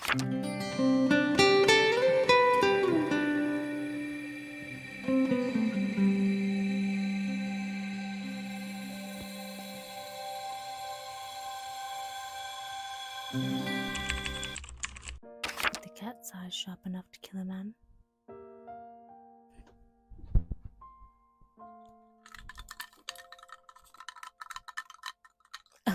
The cat's eyes sharp enough to kill a man.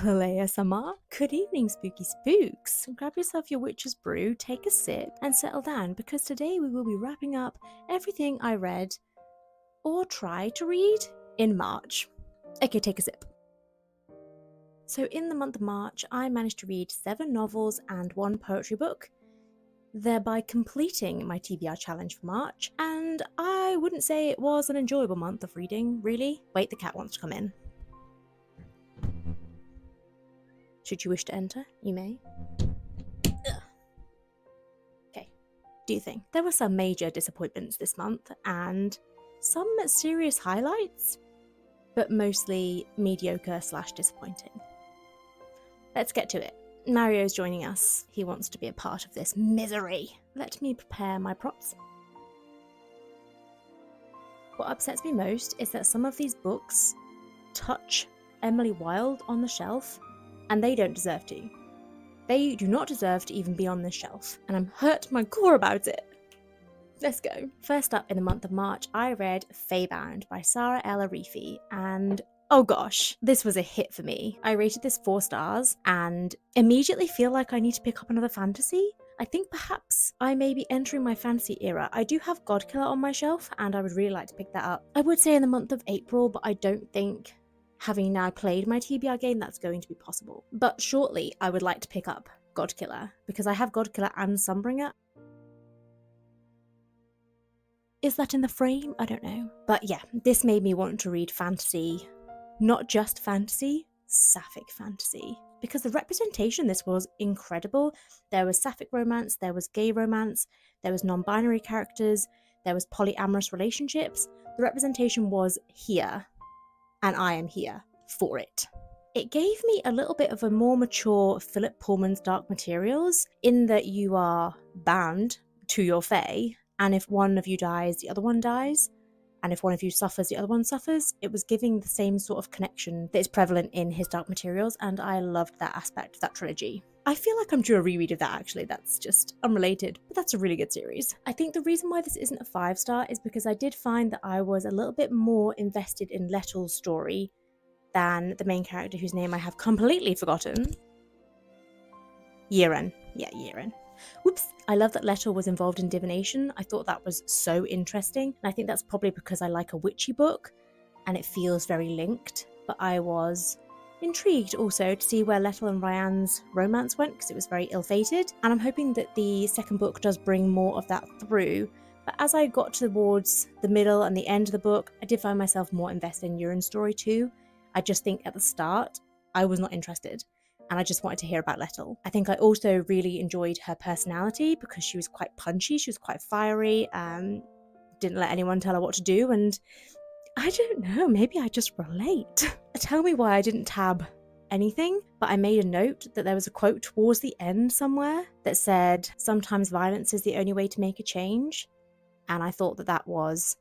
ASMR. Good evening, spooky spooks. Grab yourself your witch's brew, take a sip, and settle down because today we will be wrapping up everything I read or try to read in March. Okay, take a sip. So in the month of March, I managed to read 7 novels and 1 poetry book, thereby completing my TBR challenge for March, and I wouldn't say it was an enjoyable month of reading, really. Wait, the cat wants to come in. Should you wish to enter, you may. Okay, do you think? There were some major disappointments this month, and some serious highlights, but mostly mediocre/disappointing. Let's get to it. Mario's joining us. He wants to be a part of this misery. Let me prepare my props. What upsets me most is that some of these books touch Emily Wilde on the shelf, and they don't deserve to. They do not deserve to even be on this shelf, and I'm hurt to my core about it. Let's go. First up in the month of March, I read Faebound by Sarah L. Arifi, and oh gosh, this was a hit for me. I rated this 4 stars and immediately feel like I need to pick up another fantasy. I think perhaps I may be entering my fantasy era. I do have Godkiller on my shelf and I would really like to pick that up. I would say in the month of April, but I don't think, having now played my TBR game, that's going to be possible. But shortly, I would like to pick up Godkiller because I have Godkiller and Sunbringer. Is that in the frame? I don't know. But yeah, this made me want to read fantasy. Not just fantasy, sapphic fantasy. Because the representation this was incredible. There was sapphic romance, there was gay romance, there was non-binary characters, there was polyamorous relationships. The representation was here, and I am here for it. It gave me a little bit of a more mature Philip Pullman's Dark Materials, in that you are bound to your fae, and if one of you dies, the other one dies. And if one of you suffers, the other one suffers. It was giving the same sort of connection that is prevalent in his Dark Materials, and I loved that aspect of that trilogy. I feel like I'm due a reread of that, actually. That's just unrelated, but that's a really good series. I think the reason why this isn't a 5-star is because I did find that I was a little bit more invested in Lettle's story than the main character, whose name I have completely forgotten. Yiren. Yeah, Yiren. Whoops. I love that Lettle was involved in divination. I thought that was so interesting. And I think that's probably because I like a witchy book and it feels very linked. But I was intrigued also to see where Lettle and Ryan's romance went because it was very ill-fated. And I'm hoping that the second book does bring more of that through. But as I got towards the middle and the end of the book, I did find myself more invested in Yiren's story too. I just think at the start, I was not interested. And I just wanted to hear about Lettle. I think I also really enjoyed her personality because she was quite punchy, she was quite fiery, didn't let anyone tell her what to do, and I don't know, maybe I just relate. Tell me why I didn't tab anything, but I made a note that there was a quote towards the end somewhere that said, "Sometimes violence is the only way to make a change," and I thought that that was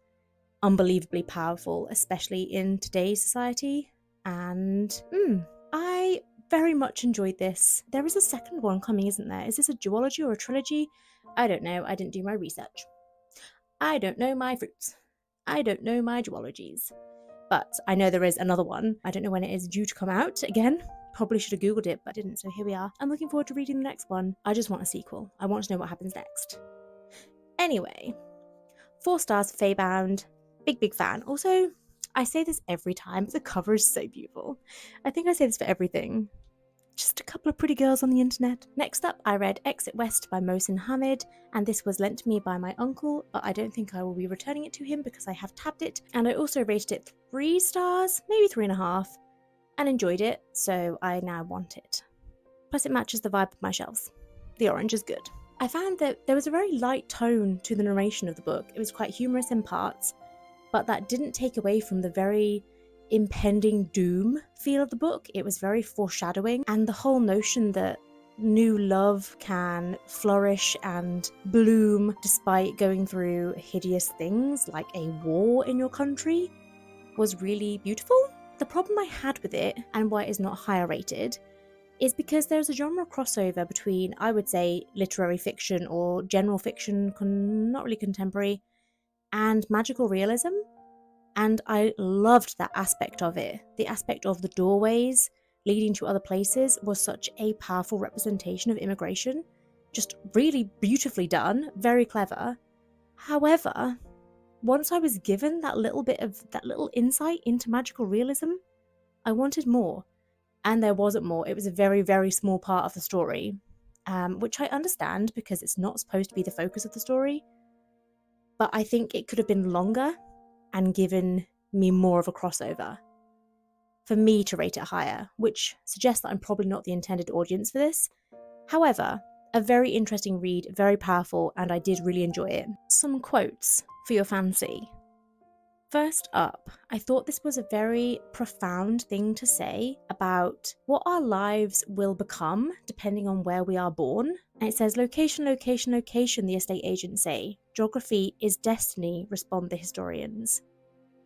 unbelievably powerful, especially in today's society, and I very much enjoyed this. There is a second one coming, isn't there? Is this a duology or a trilogy? I don't know. I didn't do my research. I don't know my fruits. I don't know my duologies. But I know there is another one. I don't know when it is due to come out again. Probably should have Googled it, but didn't, so here we are. I'm looking forward to reading the next one. I just want a sequel. I want to know what happens next. Anyway, 4 stars for Faebound. Big fan. Also, I say this every time, but the cover is so beautiful. I think I say this for everything. Just a couple of pretty girls on the internet. Next up, I read Exit West by Mohsin Hamid, and this was lent to me by my uncle, but I don't think I will be returning it to him because I have tabbed it, and I also rated it 3 stars, maybe 3.5, and enjoyed it, so I now want it. Plus it matches the vibe of my shelves. The orange is good. I found that there was a very light tone to the narration of the book. It was quite humorous in parts, but that didn't take away from the very impending doom feel of the book. It was very foreshadowing, and the whole notion that new love can flourish and bloom despite going through hideous things like a war in your country was really beautiful. The problem I had with it, and why it is not higher rated, is because there's a genre crossover between, I would say, literary fiction or general fiction, not really contemporary, and magical realism. And I loved that aspect of it. The aspect of the doorways leading to other places was such a powerful representation of immigration. Just really beautifully done, very clever. However, once I was given that little insight into magical realism, I wanted more. And there wasn't more. It was a very, very small part of the story, which I understand because it's not supposed to be the focus of the story. But I think it could have been longer and given me more of a crossover for me to rate it higher, which suggests that I'm probably not the intended audience for this. However, a very interesting read, very powerful, and I did really enjoy it. Some quotes for your fancy. First up, I thought this was a very profound thing to say about what our lives will become depending on where we are born. And it says, location, location, location, the estate agents say. Geography is destiny, respond the historians.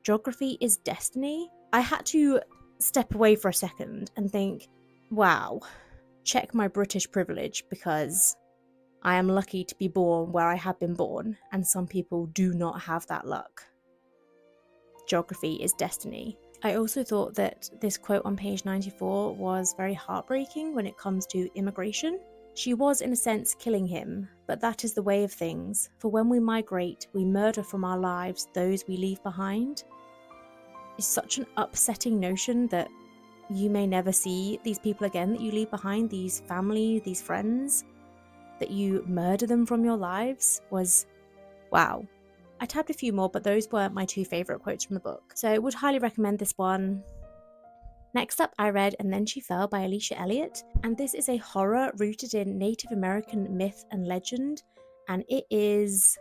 Geography is destiny? I had to step away for a second and think, wow, check my British privilege, because I am lucky to be born where I have been born, and some people do not have that luck. Geography is destiny. I also thought that this quote on page 94 was very heartbreaking when it comes to immigration. She was, in a sense, killing him, but that is the way of things, for when we migrate, we murder from our lives those we leave behind. It's such an upsetting notion that you may never see these people again that you leave behind, these family, these friends, that you murder them from your lives was, wow. I tabbed a few more, but those were my two favourite quotes from the book. So I would highly recommend this one. Next up, I read And Then She Fell by Alicia Elliott, and this is a horror rooted in Native American myth and legend, and it is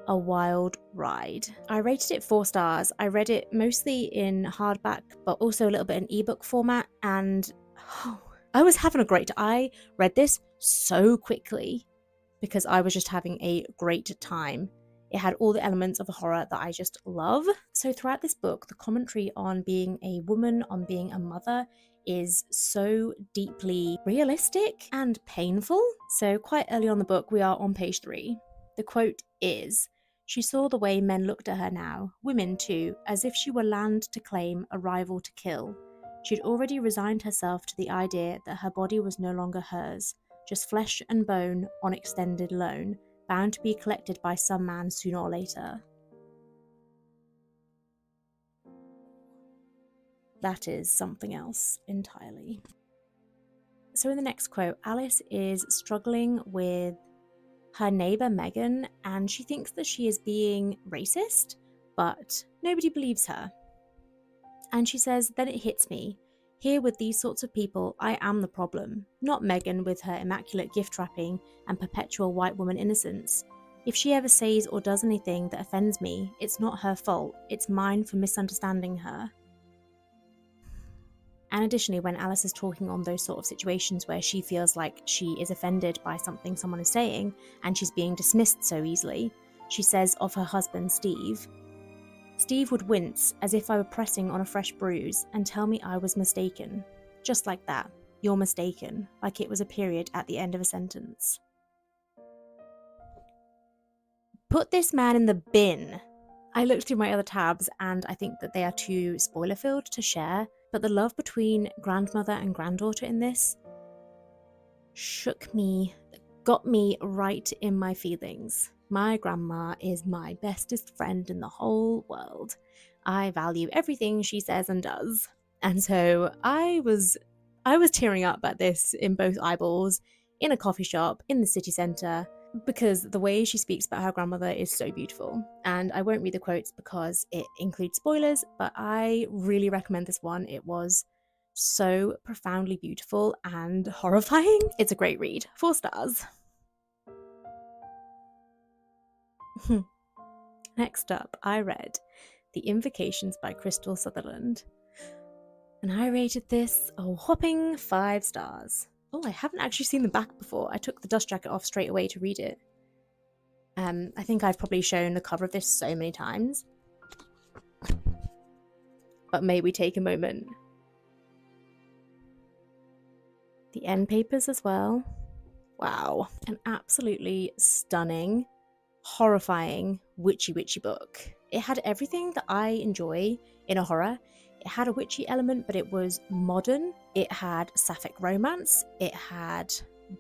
a wild ride. I rated it 4 stars. I read it mostly in hardback, but also a little bit in ebook format, and I was having a great time. I read this so quickly because I was just having a great time. It had all the elements of a horror that I just love. So throughout this book, the commentary on being a woman, on being a mother, is so deeply realistic and painful. So quite early on the book, we are on page 3. The quote is, "She saw the way men looked at her now, women too, as if she were land to claim, a rival to kill. She'd already resigned herself to the idea that her body was no longer hers, just flesh and bone on extended loan, bound to be collected by some man sooner or later." That is something else entirely. So in the next quote, Alice is struggling with her neighbour Megan, and she thinks that she is being racist, but nobody believes her. And she says, "Then it hits me. Here with these sorts of people, I am the problem, not Megan with her immaculate gift wrapping and perpetual white woman innocence. If she ever says or does anything that offends me, it's not her fault, it's mine for misunderstanding her." And additionally, when Alice is talking on those sort of situations where she feels like she is offended by something someone is saying and she's being dismissed so easily, she says of her husband, Steve, "Steve would wince as if I were pressing on a fresh bruise and tell me I was mistaken. Just like that, you're mistaken, like it was a period at the end of a sentence." Put this man in the bin. I looked through my other tabs and I think that they are too spoiler-filled to share, but the love between grandmother and granddaughter in this shook me, got me right in my feelings. My grandma is my bestest friend in the whole world. I value everything she says and does. And so I was tearing up at this in both eyeballs, in a coffee shop, in the city centre, because the way she speaks about her grandmother is so beautiful. And I won't read the quotes because it includes spoilers, but I really recommend this one. It was so profoundly beautiful and horrifying. It's a great read. 4 stars. Next up, I read The Invocations by Crystal Sutherland, and I rated this a whopping 5 stars. Oh, I haven't actually seen the back before. I took the dust jacket off straight away to read it. I think I've probably shown the cover of this so many times. But may we take a moment. The end papers as well. Wow. An absolutely stunning, horrifying, witchy book. It had everything that I enjoy in a horror. It had a witchy element, but it was modern. It had sapphic romance. It had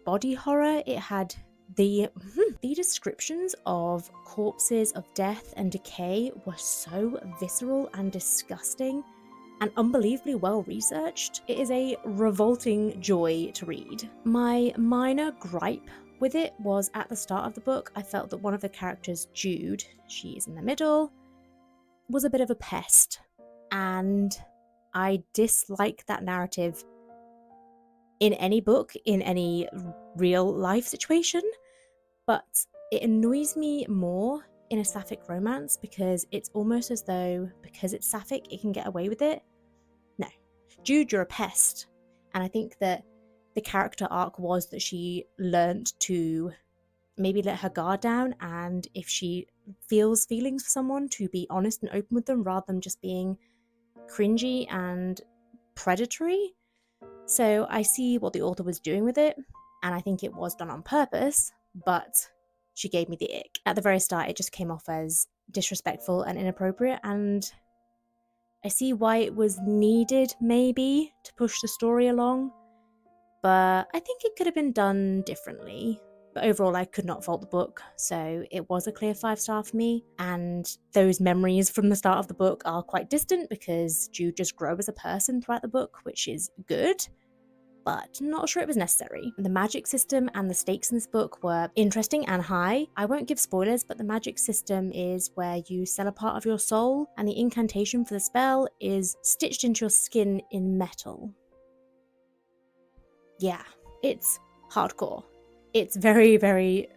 body horror. It had the descriptions of corpses, of death and decay were so visceral and disgusting and unbelievably well researched. It is a revolting joy to read. My minor gripe with it was at the start of the book, I felt that one of the characters, Jude, she is in the middle, was a bit of a pest. And I dislike that narrative in any book, in any real life situation. But it annoys me more in a sapphic romance because it's almost as though, because it's sapphic, it can get away with it. No. Jude, you're a pest. And I think that the character arc was that she learned to maybe let her guard down, and if she feels feelings for someone, to be honest and open with them rather than just being cringy and predatory. So I see what the author was doing with it, and I think it was done on purpose, but she gave me the ick. At the very start, it just came off as disrespectful and inappropriate, and I see why it was needed, maybe, to push the story along, but I think it could have been done differently. But overall, I could not fault the book, so it was a clear 5-star for me. And those memories from the start of the book are quite distant because Jude just grows as a person throughout the book, which is good, but not sure it was necessary. The magic system and the stakes in this book were interesting and high. I won't give spoilers, but the magic system is where you sell a part of your soul, and the incantation for the spell is stitched into your skin in metal. Yeah, it's hardcore. It's very, very,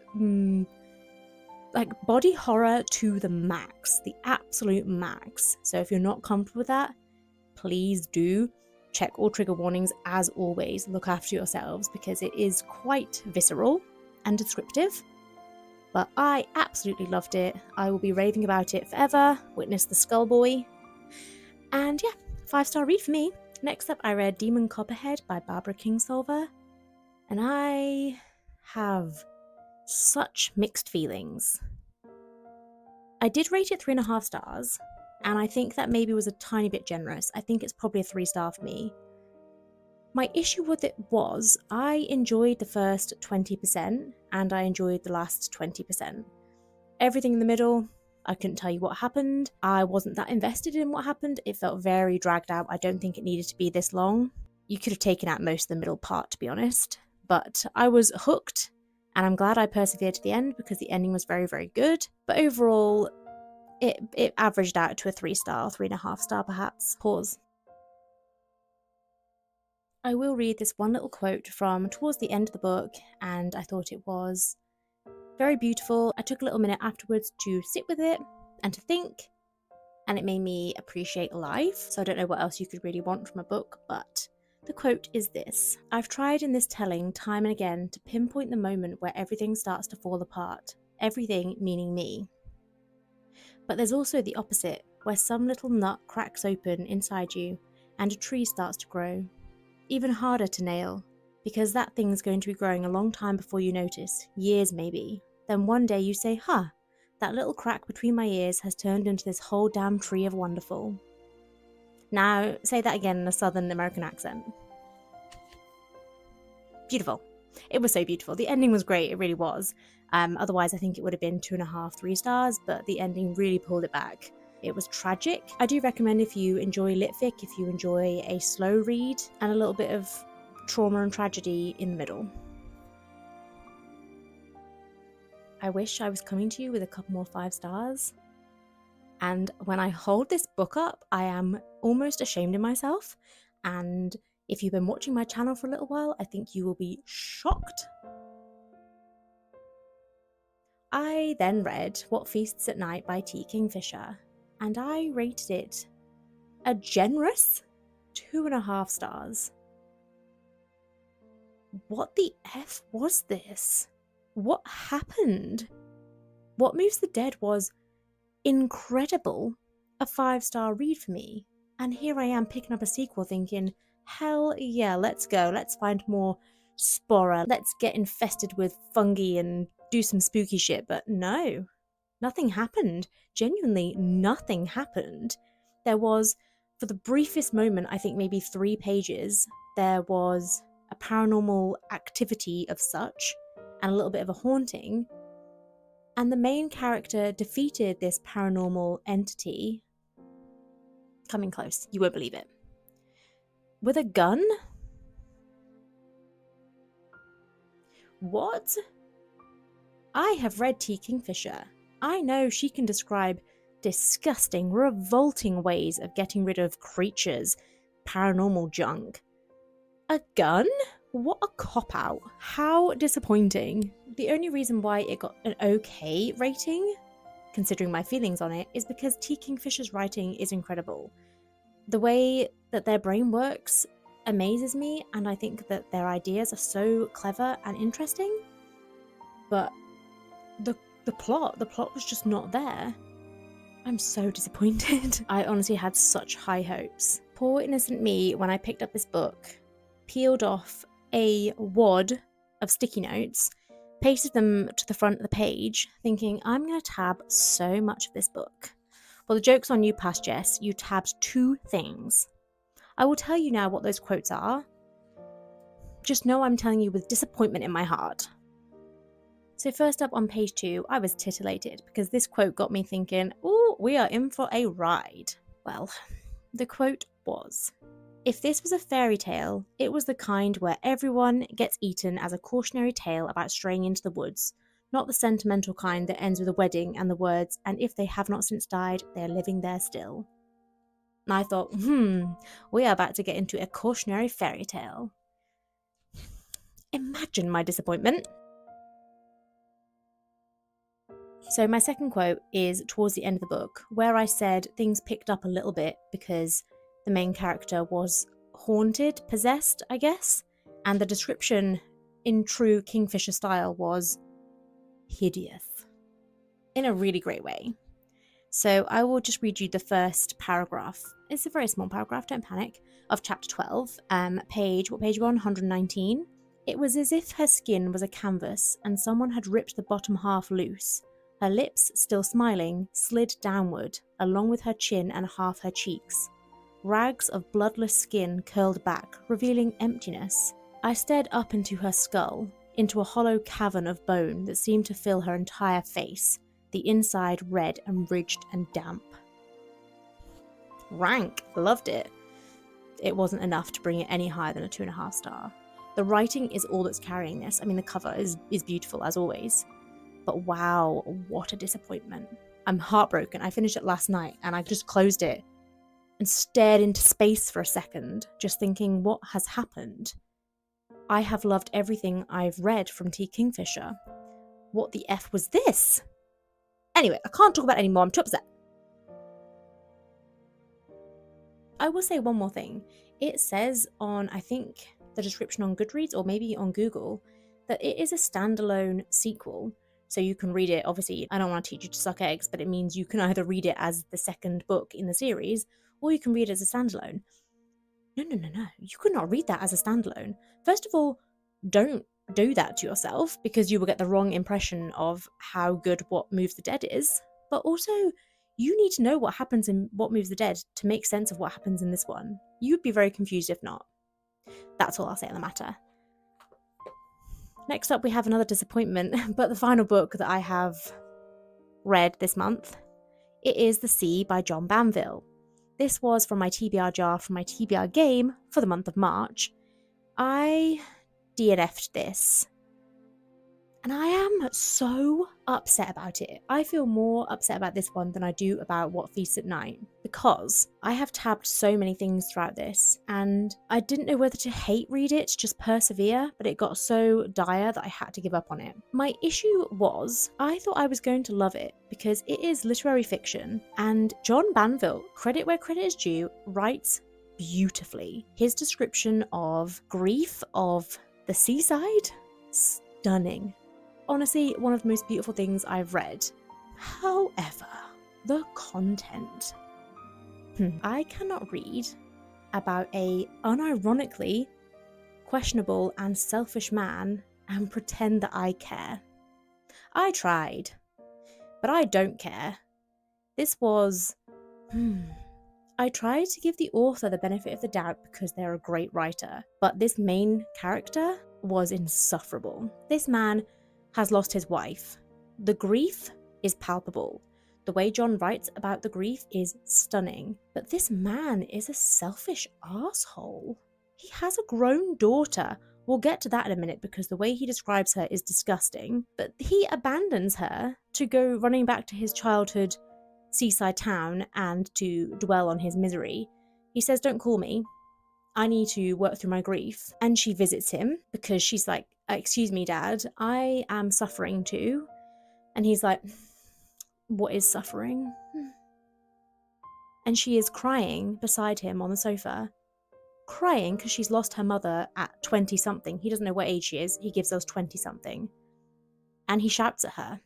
like body horror to the max, the absolute max. So if you're not comfortable with that, please do check all trigger warnings. As always, look after yourselves because it is quite visceral and descriptive. But I absolutely loved it. I will be raving about it forever. Witness the Skull Boy. And yeah, 5-star read for me. Next up, I read Demon Copperhead by Barbara Kingsolver. And I have such mixed feelings. I did rate it 3.5 stars, and I think that maybe was a tiny bit generous. I think it's probably a 3-star for me. My issue with it was I enjoyed the first 20% and I enjoyed the last 20%. Everything in the middle, I couldn't tell you what happened. I wasn't that invested in what happened. It felt very dragged out. I don't think it needed to be this long. You could have taken out most of the middle part, to be honest. But I was hooked, and I'm glad I persevered to the end because the ending was very, very good. But overall, it averaged out to a 3-star, 3.5 star perhaps. Pause. I will read this one little quote from towards the end of the book, and I thought it was very beautiful. I took a little minute afterwards to sit with it and to think, and it made me appreciate life. So I don't know what else you could really want from a book, but the quote is this: "I've tried in this telling time and again to pinpoint the moment where everything starts to fall apart, everything meaning me. But there's also the opposite, where some little nut cracks open inside you and a tree starts to grow. Even harder to nail, because that thing's going to be growing a long time before you notice, years maybe. Then one day you say, huh, that little crack between my ears has turned into this whole damn tree of wonderful." Now, say that again in a Southern American accent. Beautiful. It was so beautiful. The ending was great, it really was. Otherwise, I think it would have been 2.5, 3 stars, but the ending really pulled it back. It was tragic. I do recommend, if you enjoy litfic, if you enjoy a slow read and a little bit of trauma and tragedy in the middle. I wish I was coming to you with a couple more 5 stars. And when I hold this book up, I am almost ashamed of myself. And if you've been watching my channel for a little while, I think you will be shocked. I then read What Feasts at Night by T. Kingfisher, and I rated it a generous 2.5 stars. what the F was this? What happened? What Moves the Dead was incredible. A 5-star read for me. And here I am picking up a sequel thinking, hell yeah, let's go. Let's find more Spora. Let's get infested with fungi and do some spooky shit. But no, nothing happened. Genuinely, nothing happened. There was, for the briefest moment, I think maybe 3 pages, there was a paranormal activity of such and a little bit of a haunting. And the main character defeated this paranormal entity. Coming close, you won't believe it. With a gun? What? I have read T. Kingfisher. I know she can describe disgusting, revolting ways of getting rid of creatures, paranormal junk. A gun? What a cop-out. How disappointing. The only reason why it got an okay rating, considering my feelings on it, is because T. Kingfisher's writing is incredible. The way that their brain works amazes me, and I think that their ideas are so clever and interesting. But the plot was just not there. I'm so disappointed. I honestly had such high hopes. Poor innocent me, when I picked up this book, peeled off a wad of sticky notes, pasted them to the front of the page, thinking, I'm going to tab so much of this book. Well, the joke's on you, past Jess. You tabbed 2 things. I will tell you now what those quotes are. Just know I'm telling you with disappointment in my heart. So first up on page 2, I was titillated because this quote got me thinking, ooh, we are in for a ride. Well, the quote was, if this was a fairy tale, it was the kind where everyone gets eaten as a cautionary tale about straying into the woods, not the sentimental kind that ends with a wedding and the words, and if they have not since died, they are living there still. And I thought, we are about to get into a cautionary fairy tale. Imagine my disappointment. So my second quote is towards the end of the book, where I said things picked up a little bit because the main character was haunted, possessed, I guess, and the description in true Kingfisher style was hideous in a really great way. So I will just read you the first paragraph. It's a very small paragraph, don't panic, of chapter 12, page 119. It was as if her skin was a canvas and someone had ripped the bottom half loose. Her lips, still smiling, slid downward, along with her chin and half her cheeks. Rags of bloodless skin curled back, revealing emptiness. I stared up into her skull, into a hollow cavern of bone that seemed to fill her entire face, the inside red and ridged and damp. Rank, loved it. It wasn't enough to bring it any higher than a 2.5 star. The writing is all that's carrying this. I mean, the cover is beautiful as always. But wow, what a disappointment. I'm heartbroken. I finished it last night and I just closed it and stared into space for a second, just thinking, what has happened? I have loved everything I've read from T. Kingfisher. What the F was this? Anyway, I can't talk about it anymore. I'm too upset. I will say one more thing. It says on, I think, the description on Goodreads or maybe on Google, that it is a standalone sequel. So you can read it, obviously, I don't want to teach you to suck eggs, but it means you can either read it as the second book in the series, or you can read it as a standalone. No. You could not read that as a standalone. First of all, don't do that to yourself, because you will get the wrong impression of how good What Moves the Dead is. But also, you need to know what happens in What Moves the Dead to make sense of what happens in this one. You'd be very confused if not. That's all I'll say on the matter. Next up, we have another disappointment, but the final book that I have read this month. It is The Sea by John Banville. This was from my TBR jar from my TBR game for the month of March. I DNF'd this. And I am so upset about it. I feel more upset about this one than I do about What Feasts at Night, because I have tabbed so many things throughout this, and I didn't know whether to hate read it, just persevere, but it got so dire that I had to give up on it. My issue was, I thought I was going to love it, because it is literary fiction, and John Banville, credit where credit is due, writes beautifully. His description of grief, of The seaside? Stunning. Honestly, one of the most beautiful things I've read. However, the content. I cannot read about a unironically questionable and selfish man and pretend that I care. I tried, but I don't care. This was... I tried to give the author the benefit of the doubt because they're a great writer, but this main character was insufferable. This man has lost his wife. The grief is palpable. The way John writes about the grief is stunning, but this man is a selfish asshole. He has a grown daughter. We'll get to that in a minute because the way he describes her is disgusting, but he abandons her to go running back to his childhood seaside town and to dwell on his misery. He says, "Don't call me. I need to work through my grief." And she visits him because she's like, "Excuse me, Dad, I am suffering too." And he's like, "What is suffering?" And she is crying beside him on the sofa. Crying because she's lost her mother at 20-something. He doesn't know what age she is. He gives us 20-something. And he shouts at her.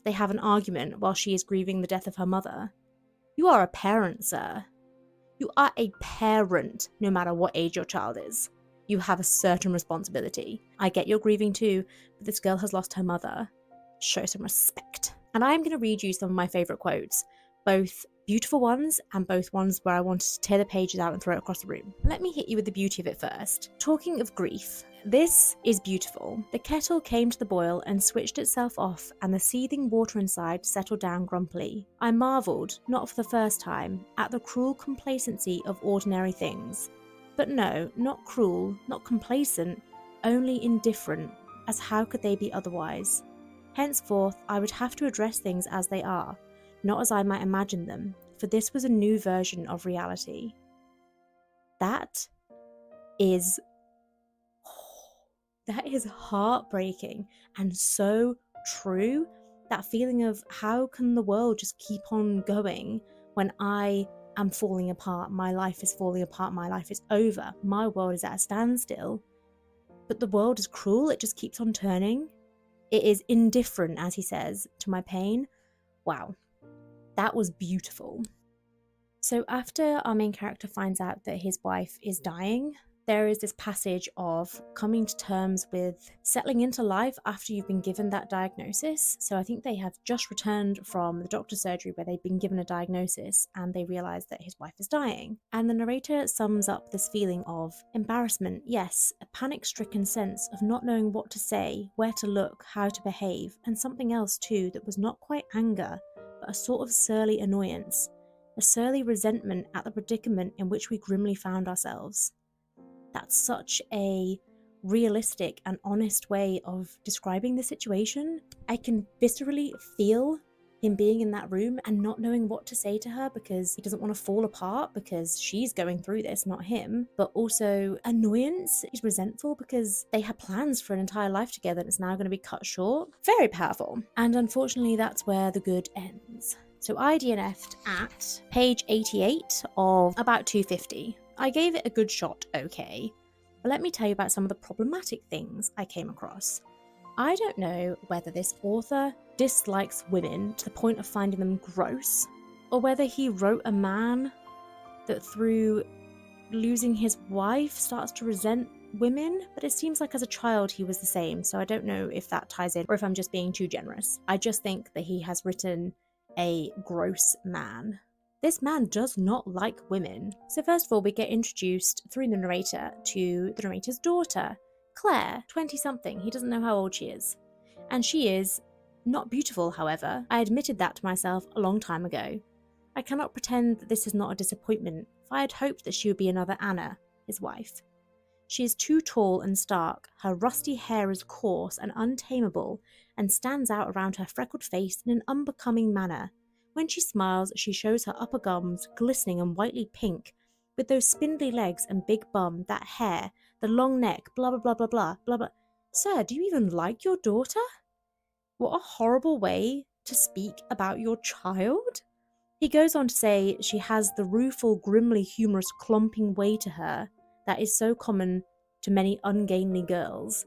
They have an argument while she is grieving the death of her mother. You are a parent, sir. You are a parent, no matter what age your child is. You have a certain responsibility. I get you're grieving too, but this girl has lost her mother. Show some respect. And I'm going to read you some of my favourite quotes, both beautiful ones and both ones where I wanted to tear the pages out and throw it across the room. Let me hit you with the beauty of it first. Talking of grief, this is beautiful. The kettle came to the boil and switched itself off, and the seething water inside settled down grumpily. I marvelled, not for the first time, at the cruel complacency of ordinary things. But no, not cruel, not complacent, only indifferent, as how could they be otherwise? Henceforth, I would have to address things as they are, not as I might imagine them, for this was a new version of reality. That is heartbreaking and so true. That feeling of how can the world just keep on going when I am falling apart, my life is falling apart, my life is over, my world is at a standstill, but the world is cruel, it just keeps on turning. It is indifferent, as he says, to my pain. Wow. That was beautiful. So after our main character finds out that his wife is dying, there is this passage of coming to terms with settling into life after you've been given that diagnosis. So I think they have just returned from the doctor's surgery where they've been given a diagnosis and they realise that his wife is dying. And the narrator sums up this feeling of embarrassment, yes, a panic-stricken sense of not knowing what to say, where to look, how to behave, and something else too that was not quite anger, but a sort of surly annoyance, a surly resentment at the predicament in which we grimly found ourselves. That's such a realistic and honest way of describing the situation. I can viscerally feel him being in that room and not knowing what to say to her because he doesn't want to fall apart because she's going through this, not him. But also annoyance. He's resentful because they had plans for an entire life together and it's now going to be cut short. Very powerful. And unfortunately, that's where the good ends. So I DNF'd at page 88 of about 250. I gave it a good shot, okay, but let me tell you about some of the problematic things I came across. I don't know whether this author dislikes women to the point of finding them gross, or whether he wrote a man that through losing his wife starts to resent women, but it seems like as a child he was the same, so I don't know if that ties in or if I'm just being too generous. I just think that he has written a gross man. This man does not like women. So first of all, we get introduced through the narrator to the narrator's daughter, Claire, 20-something. He doesn't know how old she is. And she is not beautiful, however. I admitted that to myself a long time ago. I cannot pretend that this is not a disappointment, for I had hoped that she would be another Anna, his wife. She is too tall and stark, her rusty hair is coarse and untamable, and stands out around her freckled face in an unbecoming manner. When she smiles, she shows her upper gums, glistening and whitely pink, with those spindly legs and big bum, that hair, the long neck, blah blah blah blah blah blah blah. Sir, do you even like your daughter? What a horrible way to speak about your child. He goes on to say she has the rueful, grimly humorous, clomping way to her that is so common to many ungainly girls.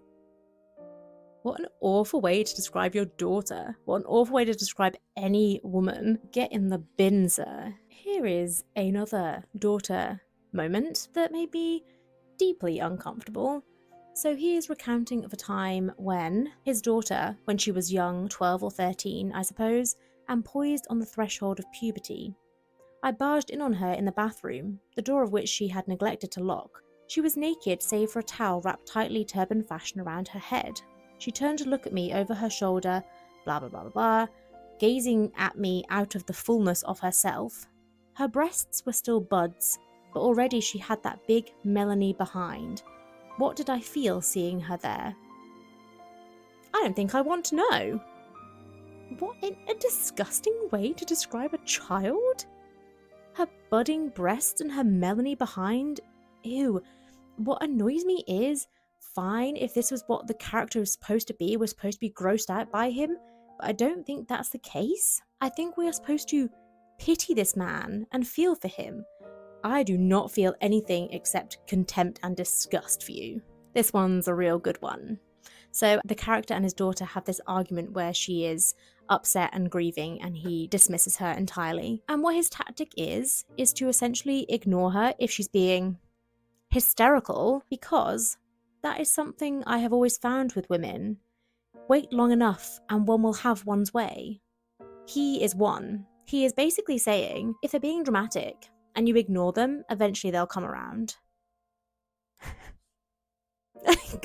What an awful way to describe your daughter. What an awful way to describe any woman. Get in the bin, sir. Here is another daughter moment that made me deeply uncomfortable. So he is recounting of a time when his daughter, when she was young, 12 or 13, I suppose, and poised on the threshold of puberty. I barged in on her in the bathroom, the door of which she had neglected to lock. She was naked save for a towel wrapped tightly turban fashion around her head. She turned to look at me over her shoulder, blah blah blah blah blah, gazing at me out of the fullness of herself. Her breasts were still buds, but already she had that big Melanie behind. What did I feel seeing her there? I don't think I want to know. What a disgusting way to describe a child? Her budding breasts and her Melanie behind? Ew. What annoys me is, fine if this was what the character was supposed to be, we're supposed to be grossed out by him, but I don't think that's the case. I think we are supposed to pity this man and feel for him. I do not feel anything except contempt and disgust for you. This one's a real good one. So the character and his daughter have this argument where she is upset and grieving and he dismisses her entirely. And what his tactic is to essentially ignore her if she's being hysterical, because that is something I have always found with women. Wait long enough and one will have one's way. He is one. He is basically saying, if they're being dramatic and you ignore them, eventually they'll come around.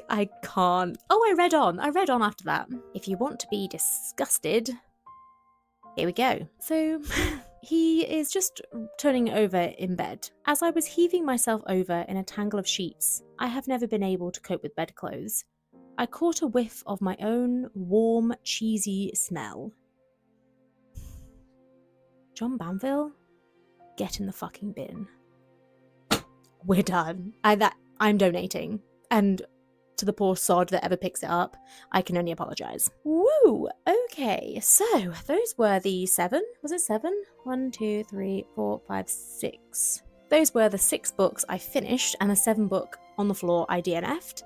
I can't. Oh, I read on after that. If you want to be disgusted, here we go. So he is just turning over in bed. As I was heaving myself over in a tangle of sheets, I have never been able to cope with bedclothes. I caught a whiff of my own warm, cheesy smell. John Banville, get in the fucking bin. We're done. I'm donating. And to the poor sod that ever picks it up, I can only apologise. Woo! Okay, so those were the 7. Was it 7? 1, 2, 3, 4, 5, 6. Those were the 6 books I finished and the 7 book on the floor I DNF'd.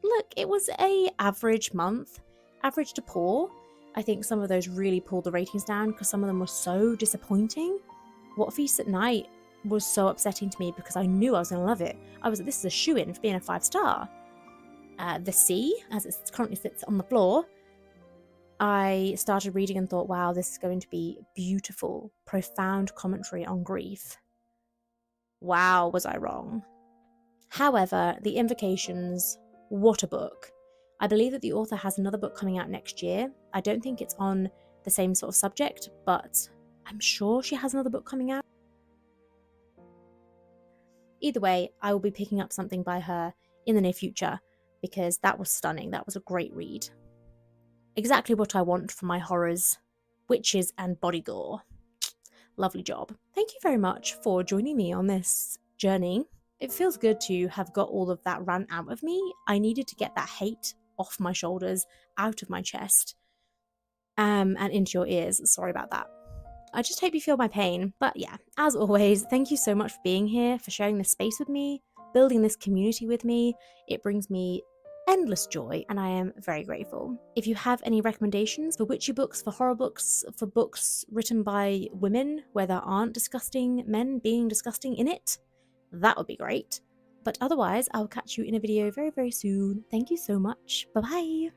Look, it was a average month, average to poor. I think some of those really pulled the ratings down because some of them were so disappointing. What Feast at Night was so upsetting to me because I knew I was going to love it. This is a shoo-in for being a 5-star. The Sea, as it currently sits on the floor, I started reading and thought, wow, this is going to be beautiful, profound commentary on grief. Wow, was I wrong. However, the Invocations, what a book. I believe that the author has another book coming out next year. I don't think it's on the same sort of subject, but I'm sure she has another book coming out. Either way, I will be picking up something by her in the near future because that was stunning. That was a great read. Exactly what I want for my horrors, witches and body gore. Lovely job. Thank you very much for joining me on this journey. It feels good to have got all of that rant out of me. I needed to get that hate off my shoulders, out of my chest, and into your ears. Sorry about that. I just hope you feel my pain. But yeah, as always, thank you so much for being here, for sharing this space with me, building this community with me. It brings me endless joy and I am very grateful. If you have any recommendations for witchy books, for horror books, for books written by women where there aren't disgusting men being disgusting in it, that would be great. But otherwise, I'll catch you in a video very, very soon. Thank you so much. Bye-bye.